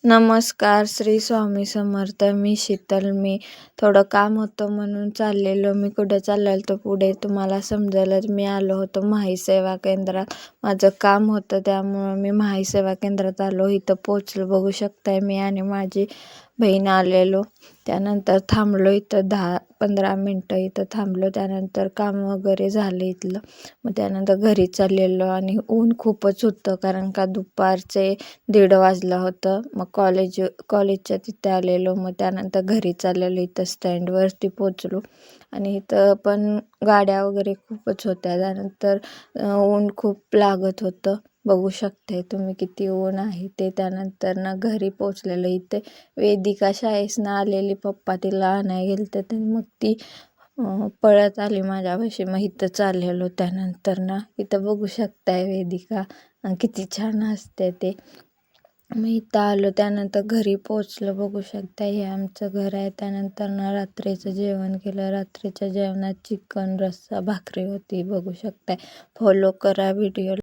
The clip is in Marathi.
नमस्कार, श्री स्वामी समर्थ. मी शीतल. मी थोडं काम होतं म्हणून चाललेलो. मी कुठे चाललेलो तर पुढे तुम्हाला समजेलच. मी आलो होतो महाई सेवा केंद्रात. माझं काम होतं त्यामुळं मी महाई सेवा केंद्रात आलो. इथं पोचलो, बघू शकताय. मी आणि माझी बहीण आलेलो. त्यानंतर थांबलो इथं 10-15 मिनटं इथं थांबलो. त्यानंतर काम वगैरे झालं इथलं. मग त्यानंतर घरी चाललेलो आणि ऊन खूपच होतं कारण का दुपारचे 1:30 वाजलं होतं. मग कॉलेजच्या तिथे आलेलो. मग त्यानंतर घरी चाललेलो. इथं स्टँडवरती पोचलो आणि इथं पण गाड्या वगैरे खूपच होत्या. त्यानंतर ऊन खूप लागत होतं. बघू शकते तुम्ही किती ऊन आहे ते. त्यानंतर ना घरी पोचलेलं. इथे वेदिका शाळेसनं आलेली, पप्पा तिला आणायला गेलते तर मग ती पळत आली माझ्यापाशी. मग इथं चाललेलो. त्यानंतर ना इथं बघू शकताय वेदिका किती छान असते ते. मग इथं आलो. त्यानंतर घरी पोचलो. बघू शकता हे आमचं घर आहे. त्यानंतर ना रात्रीचं जेवण केलं. रात्रीच्या जेवणात चिकन, रस्सा, भाकरी होती. बघू शकताय. फॉलो करा व्हिडिओ.